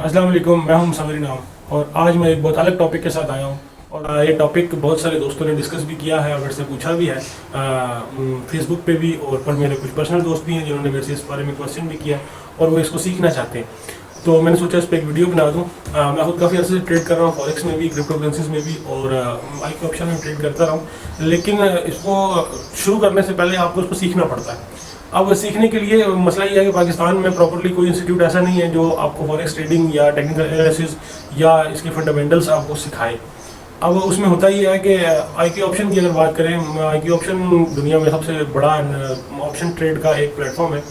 अस्सलाम वालेकुम, मैं हूं मुसव्विर नाम और आज मैं एक बहुत अलग टॉपिक के साथ आया हूं। और ये टॉपिक बहुत सारे दोस्तों ने डिस्कस भी किया है और मेरे से पूछा भी है फेसबुक पे भी, और मेरे कुछ पर्सनल दोस्त भी हैं जिन्होंने मेरे से इस बारे में क्वेश्चन भी किया और वो इसको सीखना चाहते हैं। तो मैंने सोचा इस पर एक वीडियो बना दूँ। मैं खुद काफ़ी अर्से से ट्रेड कर रहा हूँ, फॉरेक्स में भी, क्रिप्टो करेंसीज में भी, और IQ ऑप्शन में ट्रेड करता रहा हूँ। लेकिन इसको शुरू करने से पहले आपको इसको सीखना पड़ता है। अब सीखने के लिए मसला ये है कि पाकिस्तान में प्रॉपर्ली कोई इंस्टीट्यूट ऐसा नहीं है जो आपको फॉरेक्स ट्रेडिंग या टेक्निकल एनालिसिस या इसके फंडामेंटल्स आपको सिखाए। अब उसमें होता ही है कि IQ ऑप्शन की अगर बात करें, IQ ऑप्शन दुनिया में सबसे बड़ा ऑप्शन ट्रेड का एक प्लेटफॉर्म है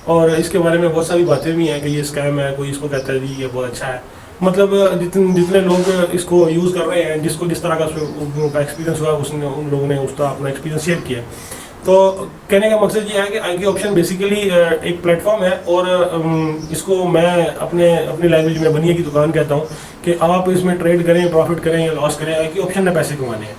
और इसके बारे में बहुत सारी बातें भी हैं कि ये स्कैम है, कोई इसको कहता है जी ये बहुत अच्छा है। मतलब जितने लोग इसको यूज़ कर रहे हैं, जिसको जिस तरह का एक्सपीरियंस हुआ उसने उन लोगों ने उसका अपना एक्सपीरियंस शेयर किया। तो कहने का मकसद ये है कि IQ ऑप्शन बेसिकली एक प्लेटफॉर्म है और इसको मैं अपनी लैंग्वेज में बनिए की दुकान कहता हूँ कि आप इसमें ट्रेड करें, प्रॉफिट करें या लॉस करें, IQ ऑप्शन ने पैसे कमाने हैं।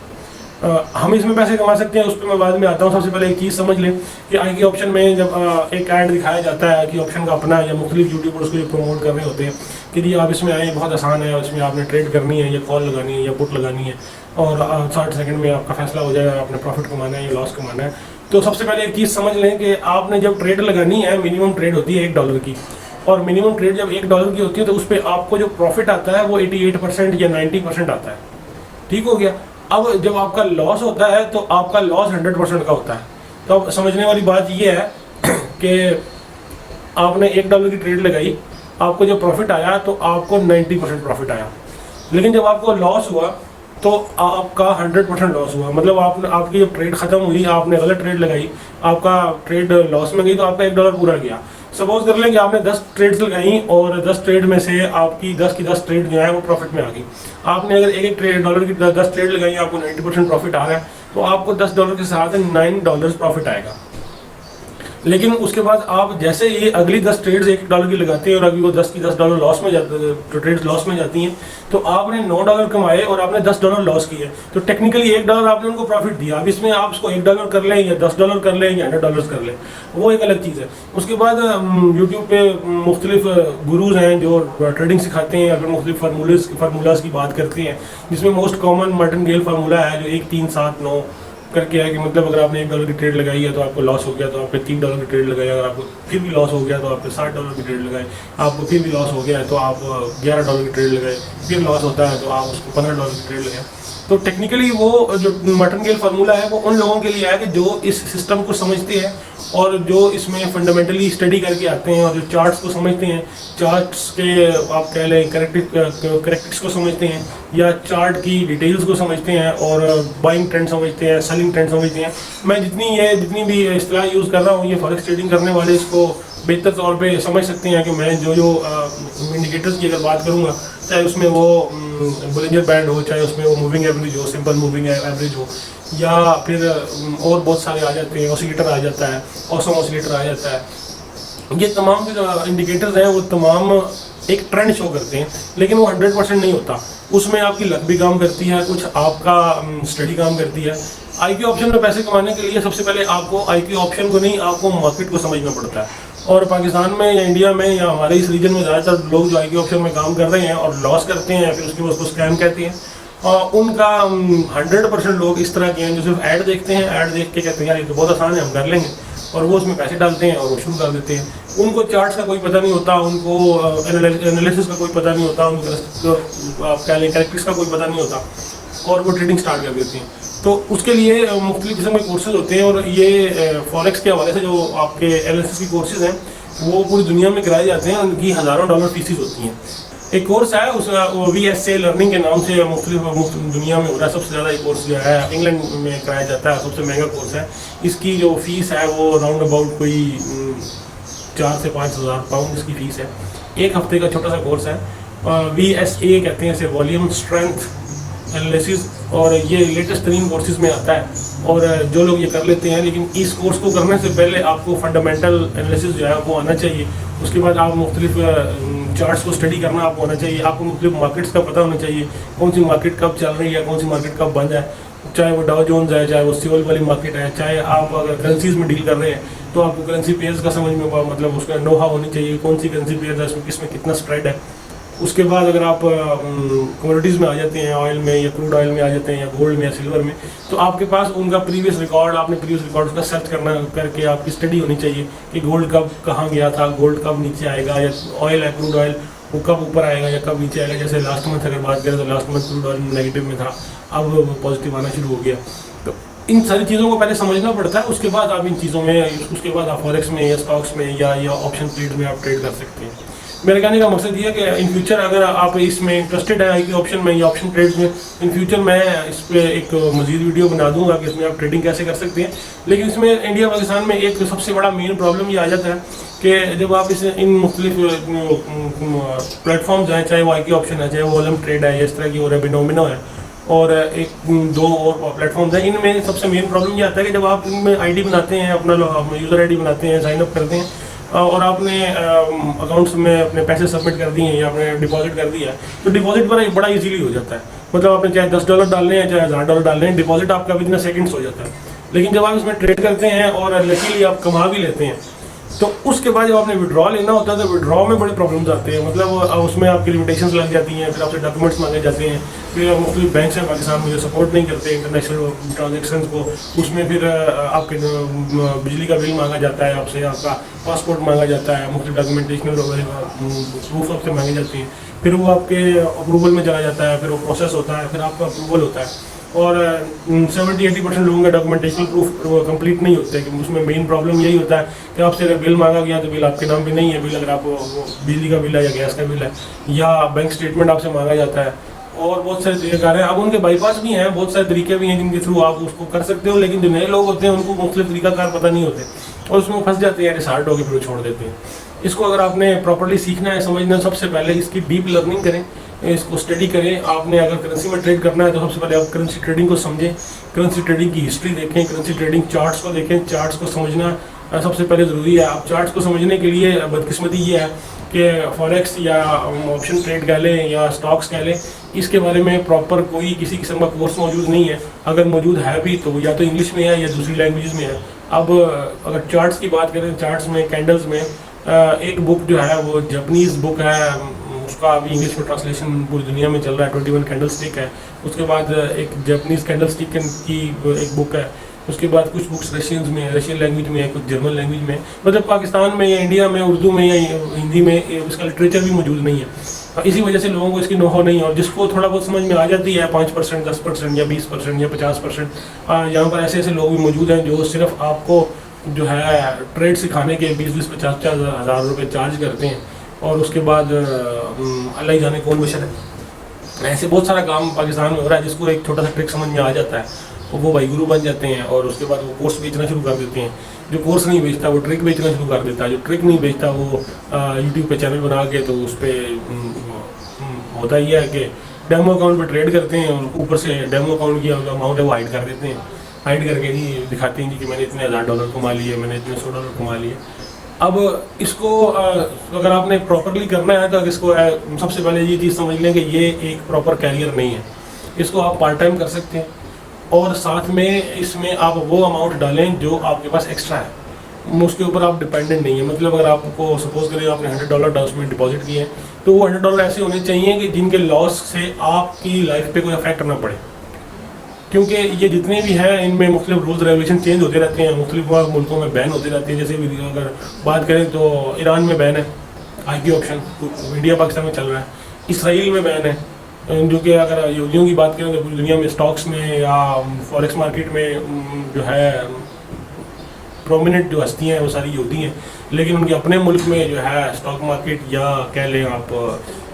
हम इसमें पैसे कमा सकते हैं, उस पर मैं बाद में आता हूँ। सबसे पहले एक चीज़ समझ लें कि IQ ऑप्शन में जब एक ऐड दिखाया जाता है IQ ऑप्शन का अपना, या मुख्तलिफ यूट्यूबर उसको प्रमोट कर रहे होते हैं कि जी आप इसमें आए, बहुत आसान है, इसमें आपने ट्रेड करनी है या कॉल लगानी है या पुट लगानी है और 60 सेकंड में आपका फैसला हो जाएगा, आपने प्रॉफिट कमाना है या लॉस कमाना है। तो सबसे पहले एक चीज़ समझ लें कि आपने जब ट्रेड लगानी है, मिनिमम ट्रेड होती है $1 की, और मिनिमम ट्रेड जब $1 की होती है तो उस पर आपको जो प्रॉफिट आता है वो 88% या 90% आता है। ठीक हो गया। अब जब आपका लॉस होता है तो आपका लॉस 100% का होता है। तो अब समझने वाली बात ये है कि आपने $1 की ट्रेड लगाई, आपको जब प्रॉफिट आया तो आपको 90% प्रॉफिट आया, लेकिन जब आपको लॉस हुआ तो आपका 100% लॉस हुआ। मतलब आपकी जब ट्रेड खत्म हुई, आपने गलत ट्रेड लगाई, आपका ट्रेड लॉस में गई तो आपका $1 पूरा गया। सपोज कर लें कि आपने 10 ट्रेड्स लगाई और 10 ट्रेड में से आपकी 10 की 10 ट्रेड जो है वो प्रॉफिट में आ गई। आपने अगर एक $1 की 10 ट्रेड लगाई, आपको 90% प्रॉफिट आ रहा है, तो आपको $10 के साथ $9 प्रॉफिट आएगा। लेकिन उसके बाद आप जैसे ये अगली 10 ट्रेड्स $1 की लगाते हैं और अभी वो 10 की $10 लॉस में जाते हैं, तो ट्रेड्स लॉस में जाती हैं, तो आपने $9 कमाए और आपने $10 लॉस किए, तो टेक्निकली $1 आपने उनको प्रॉफिट दिया। अब इसमें आप उसको $1 कर लें या $10 कर लें या $100 कर लें, वो एक अलग चीज़ है। उसके बाद यूट्यूब पे मुख्तलिफ गुरूज हैं जो ट्रेडिंग सिखाते हैं, अगर मुख्तलिफ फार्मूलाज की बात करते हैं, जिसमें मोस्ट कॉमन मार्टिनगेल फार्मूला है जो 1 3 7 9 करके है कि मतलब अगर आपने $1 की ट्रेड लगाई है तो आपको लॉस हो गया, तो आपने $3 की ट्रेड लगाई, अगर आपको फिर भी लॉस हो गया तो आपने $60 की ट्रेड लगाई, आपको फिर भी लॉस हो गया है तो आप $11 की ट्रेड लगाए, फिर लॉस होता है तो आप उसको $15 की ट्रेड लगाए। तो टेक्निकली वो जो मार्टिनगेल फार्मूला है वो उन लोगों के लिए है कि जो इस सिस्टम को समझते हैं और जो इसमें फंडामेंटली स्टडी करके आते हैं और जो चार्ट्स को समझते हैं, चार्ट्स के आप कह लें करेक्टिक्स को समझते हैं या चार्ट की डिटेल्स को समझते हैं और बाइंग ट्रेंड समझते हैं, सेलिंग ट्रेंड समझते हैं। मैं जितनी भी इस्तेलाह यूज़ कर रहा हूँ, ये फॉरेक्स ट्रेडिंग करने वाले इसको बेहतर तौर पे समझ सकते हैं कि मैं जो इंडिकेटर्स की अगर बात करूँगा, चाहे उसमें वो बोलिंजर बैंड हो, चाहे उसमें वो मूविंग एवरेज हो, सिंपल मूविंग एवरेज हो, या फिर और बहुत सारे आ जाते हैं, ऑसिलेटर आ जाता है, ऑसम ऑसिलेटर आ जाता है। ये तमाम जो इंडिकेटर्स हैं वो तमाम एक ट्रेंड शो करते हैं, लेकिन वो 100% नहीं होता। उसमें आपकी लक भी काम करती है, कुछ आपका स्टडी काम करती है। IQ ऑप्शन में पैसे कमाने के लिए सबसे पहले आपको IQ ऑप्शन को नहीं, आपको मार्केट को समझना पड़ता है। और पाकिस्तान में या इंडिया में या हमारे इस रीजन में ज़्यादातर लोग जो IQ ऑप्शन में काम कर रहे हैं और लॉस करते हैं, फिर उसके बाद उसको स्कैम कहते हैं, उनका 100% लोग इस तरह के हैं जो सिर्फ ऐड देखते हैं, ऐड देख के कहते हैं यार ये तो बहुत आसान है, हम कर लेंगे, और वो उसमें पैसे डालते हैं और वो शुरू कर देते हैं। उनको चार्ट्स का कोई पता नहीं होता, उनको एनालिसिस का कोई पता नहीं होता, उनको आप कह लें करेक्टिक्स का कोई पता नहीं होता, और वो ट्रेडिंग स्टार्ट कर देती हैं। तो उसके लिए मुख्तलिफ किस्म के कोर्सेज होते हैं, और ये फॉरेक्स के हवाले से जो आपके एनालिसिस की कोर्सेज हैं वो पूरी दुनिया में कराए जाते हैं, उनकी हज़ारों डॉलर फीसिस होती हैं। एक कोर्स है उस VSA लर्निंग के नाम से मुख्तलिफ दुनिया में हो रहा है। सबसे ज़्यादा ये कोर्स जो है इंग्लैंड में कराया जाता है, सबसे महंगा कोर्स है। इसकी जो फीस है वो राउंड अबाउट कोई 4 से 5 हज़ार पाउंड इसकी फ़ीस है। एक हफ्ते का छोटा सा कोर्स है। VSA कहते हैं इसे, वॉल्यूम स्ट्रेंथ एनालिसिस, और ये लेटेस्ट तरीन कोर्सेज में आता है और जो लोग ये कर लेते हैं। लेकिन इस कोर्स को करने से पहले आपको फंडामेंटल एनालिसिस जो है वो आना चाहिए। उसके बाद आप मुख्तलिफ चार्ट्स को स्टडी करना आपको आना चाहिए। आपको मुख्तलिफ मार्केट्स का पता होना चाहिए, कौन सी मार्केट कब चल रही है, कौन सी मार्केट कब बंद है, चाहे वो डाउ जोन्स है, चाहे वो सिवल वाली मार्केट है, चाहे आप अगर करेंसीज में डील कर रहे हैं तो आपको करेंसी पेयर्स का समझ में मतलब उसका नोहा होनी चाहिए, कौन सी करेंसी पेयर है, किसमें कितना स्प्रेड है। उसके बाद अगर आप कमोडिटीज़ में आ जाते हैं, ऑयल में या क्रूड ऑयल में आ जाते हैं या गोल्ड में या सिल्वर में, तो आपके पास उनका प्रीवियस रिकॉर्ड, आपने प्रीवियस रिकॉर्ड उसका सर्च करना करके आपकी स्टडी होनी चाहिए कि गोल्ड कब कहाँ गया था, गोल्ड कब नीचे आएगा, या ऑयल है क्रूड ऑयल वो कब ऊपर आएगा या कब नीचे आएगा। जैसे लास्ट मंथ अगर बात करें तो last month crude oil negative में था, अब पॉजिटिव आना शुरू हो गया। तो इन सारी चीज़ों को पहले समझना पड़ता है, उसके बाद आप इन चीज़ों में, उसके बाद आप फॉरेक्स में या स्टॉक्स में या ऑप्शन ट्रेड में आप ट्रेड कर सकते हैं। मेरे कहने का मकसद ये है कि इन फ्यूचर अगर आप इसमें इंटरेस्टेड है कि ऑप्शन में या ऑप्शन ट्रेड्स में, इन फ्यूचर मैं इस पर एक मजीद वीडियो बना दूंगा कि इसमें आप ट्रेडिंग कैसे कर सकते हैं। लेकिन इसमें इंडिया पाकिस्तान में एक सबसे बड़ा मेन प्रॉब्लम ये आ जाता है कि जब आप इस इन मुख्तलिफ प्लेटफॉर्म्स हैं, चाहे वो IQ ऑप्शन है, चाहे वो ओलम ट्रेड है, इस तरह की और बिनोमिनो है, और एक दो और प्लेटफॉर्म्स हैं, इनमें सबसे मेन प्रॉब्लम ये आता है कि जब आप इनमें ID बनाते हैं, अपना यूज़र ID बनाते हैं, साइन अप करते हैं और आपने अकाउंट्स में अपने पैसे सबमिट कर दिए हैं या आपने डिपॉजिट कर दिया है, तो डिपॉजिट बड़ा इजीली हो जाता है। मतलब आपने चाहे $10 डालने हैं, चाहे $1000 डालने हैं, डिपॉजिट आपका विद इन सेकंड्स हो जाता है। लेकिन जब आप इसमें ट्रेड करते हैं और लकीली आप कमा भी लेते हैं, तो उसके बाद जब आपने विड्रॉ लेना होता है तो विड्रॉ में बड़े प्रॉब्लम्स आते हैं। मतलब उसमें आपकी लिमिटेशंस लग जाती हैं, फिर आपसे डॉक्यूमेंट्स मांगे जाते हैं, फिर मुख्तलिफ बैंक हैं पाकिस्तान में जो सपोर्ट नहीं करते इंटरनेशनल ट्रांजेक्शन को, उसमें फिर आपके बिजली का बिल मांगा जाता है, आपसे आपका पासपोर्ट मांगा जाता है, मुख्तलिफ डॉक्यूमेंटेशन प्रूफ आपसे मांगे जाते हैं, फिर वो आपके अप्रूवल में चला जाता है, फिर वो प्रोसेस होता है, फिर आपका अप्रूवल होता है। और 70-80% लोगों का डॉक्यूमेंटेशन प्रूफ कंप्लीट नहीं होते कि उसमें मेन प्रॉब्लम यही होता है कि आपसे अगर बिल मांगा गया तो बिल आपके नाम पे नहीं है, बिल अगर आप बिजली का बिल है या गैस का बिल है, या बैंक स्टेटमेंट आपसे मांगा जाता है, और बहुत सारे तरीक़ेकार हैं। अब उनके बाईपास भी हैं, बहुत सारे तरीके भी हैं जिनके थ्रू आप उसको कर सकते हो, लेकिन जो नए लोग होते हैं उनको मुख्तलिफ तरीक़ाकार पता नहीं होते और उसमें फंस जाते हैं, डिसहार्ट होकर फिर छोड़ देते हैं। इसको अगर आपने प्रॉपर्ली सीखना है, समझना है, सबसे पहले इसकी डीप लर्निंग करें, इसको स्टडी करें। आपने अगर करेंसी में ट्रेड करना है तो सबसे पहले आप करेंसी ट्रेडिंग को समझें, करेंसी ट्रेडिंग की हिस्ट्री देखें, करेंसी ट्रेडिंग चार्ट्स को देखें। चार्ट्स को समझना सबसे पहले ज़रूरी है। आप चार्ट्स को समझने के लिए बदकिस्मती ये है कि फॉरेक्स या ऑप्शन ट्रेड कह लें या स्टॉक्स कह लें, इसके बारे में प्रॉपर कोई किसी किस्म का कोर्स मौजूद नहीं है। अगर मौजूद है भी तो या तो इंग्लिश में है या दूसरी लैंग्वेज में है। अब अगर चार्ट्स की बात करें, चार्ट्स में कैंडल्स में एक बुक जो है वो जापानीज़ बुक है, उसका अभी इंग्लिश में ट्रांसलेशन पूरी दुनिया में चल रहा है, 21 कैंडल स्टिक है। उसके बाद एक जापानीज़ कैंडल स्टिक की एक बुक है। उसके बाद कुछ बुक्स रशियंस में, रशियन लैंग्वेज में है, कुछ जर्मन लैंग्वेज में। मतलब पाकिस्तान में या इंडिया में उर्दू में या हिंदी में उसका लिटरेचर भी मौजूद नहीं है। इसी वजह से लोगों को इसकी नोहो नहीं है, और जिसको थोड़ा बहुत समझ में आ जाती है 5%, 10% या 20% या 50%, यहाँ पर ऐसे ऐसे लोग भी मौजूद हैं जो सिर्फ आपको जो है ट्रेड सिखाने के 20-20, 50-50 हज़ार रुपये चार्ज करते हैं, और उसके बाद अल्लाह ही जाने कौन बशर है। ऐसे बहुत सारा काम पाकिस्तान में हो रहा है जिसको एक छोटा सा ट्रिक समझ में आ जाता है, वो भाई गुरु बन जाते हैं, और उसके बाद वो कोर्स बेचना शुरू कर देते हैं। जो कोर्स नहीं बेचता वो ट्रिक बेचना शुरू कर देता है, जो ट्रिक नहीं बेचता वो यूट्यूब पे चैनल बना के तो उस पर होता ही है कि डेमो अकाउंट पे ट्रेड करते हैं, और ऊपर से डेमो अकाउंट की अमाउंट है वो हाइड कर देते हैं, हाइड करके जी दिखाते हैं जी कि मैंने इतने $1000 कमा लिए, मैंने इतने $100 कमा लिए। अब इसको अगर आपने प्रॉपरली करना है तो इसको सबसे पहले ये चीज़ समझ लें कि ये एक प्रॉपर कैरियर नहीं है। इसको आप पार्ट टाइम कर सकते हैं, और साथ में इसमें आप वो अमाउंट डालें जो आपके पास एक्स्ट्रा है, उसके ऊपर आप डिपेंडेंट नहीं है। मतलब अगर आपको सपोज करें आपने $100 उसमें डिपॉजिट किए हैं, तो वो $100 ऐसे होने चाहिए कि जिनके लॉस से आपकी लाइफ पे कोई इफेक्ट ना पड़े, क्योंकि ये जितने भी हैं इनमें मुख्तलिफ रूल्स रेगुलेशन चेंज होते रहते हैं, मुख्तलिफ मुल्कों में बैन होते रहते हैं। जैसे भी अगर बात करें तो ईरान में बैन है IQ ऑप्शन, इंडिया पाकिस्तान में चल रहा है। इसराइल में बैन है, जो कि अगर यहूदियों की बात करें तो पूरी दुनिया में स्टॉक्स में या फॉरेक्स मार्केट में जो है प्रोमिनेंट जो हस्तियाँ हैं वो सारी यहूदी हैं, लेकिन उनके अपने मुल्क में जो है स्टॉक मार्केट या कह लें आप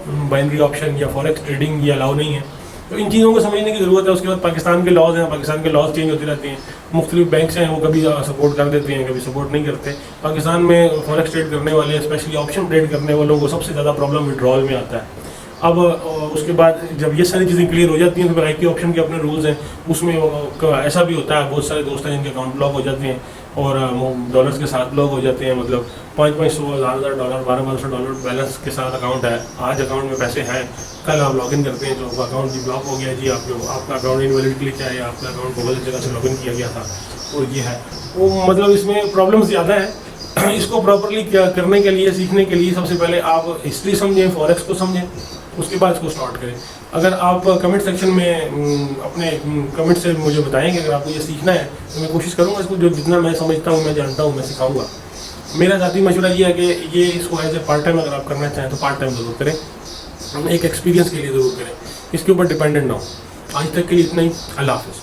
बाइनरी ऑप्शन या फॉरेक्स ट्रेडिंग ये अलाउ नहीं है। तो इन चीज़ों को समझने की ज़रूरत है। उसके बाद पाकिस्तान के लॉज हैं, पाकिस्तान के लॉज चेंज होते रहते हैं, मुख्तलिफ बैंक्स हैं वो कभी सपोर्ट कर देते हैं, कभी सपोर्ट नहीं करते। पाकिस्तान में फॉरेक्स ट्रेड करने वाले, स्पेशली ऑप्शन ट्रेड करने वालों को सबसे ज़्यादा प्रॉब्लम विड्रॉल में आता है। अब उसके बाद जब ये सारी चीज़ें क्लियर हो जाती हैं तो फिर IQ ऑप्शन के अपने रूल्स हैं, उसमें ऐसा भी होता है बहुत सारे दोस्त हैं जिनके अकाउंट ब्लॉक हो जाते हैं और डॉलर्स के साथ ब्लॉक हो जाते हैं। मतलब $500, $1,000, $1,200 बैलेंस के साथ अकाउंट है, आज अकाउंट में पैसे हैं, कल आप लॉगिन करते हैं तो अकाउंट भी ब्लॉक हो गया जी, आपका अकाउंट इनवैलिड क्लिक है या आपका अकाउंट गलत जगह से लॉगिन किया गया था, और ये है वो, मतलब इसमें प्रॉब्लम्स ज़्यादा है। इसको प्रॉपरली करने के लिए, सीखने के लिए सबसे पहले आप हिस्ट्री समझें, फॉरेक्स को समझें, उसके बाद इसको स्टार्ट करें। अगर आप कमेंट सेक्शन में अपने कमेंट से मुझे बताएं कि अगर आपको ये सीखना है तो मैं कोशिश करूँगा इसको, जो जितना मैं समझता हूँ, मैं जानता हूँ, मैं सिखाऊंगा। मेरा ज़ाती मशवरा ये है कि ये इसको एज ए पार्ट टाइम अगर आप करना चाहें तो पार्ट टाइम ज़रूर करें, एक एक्सपीरियंस के लिए ज़रूर करें, इसके ऊपर डिपेंडेंट ना हो। आज तक के लिए इतना ही। अल्लाह हाफ़िज़।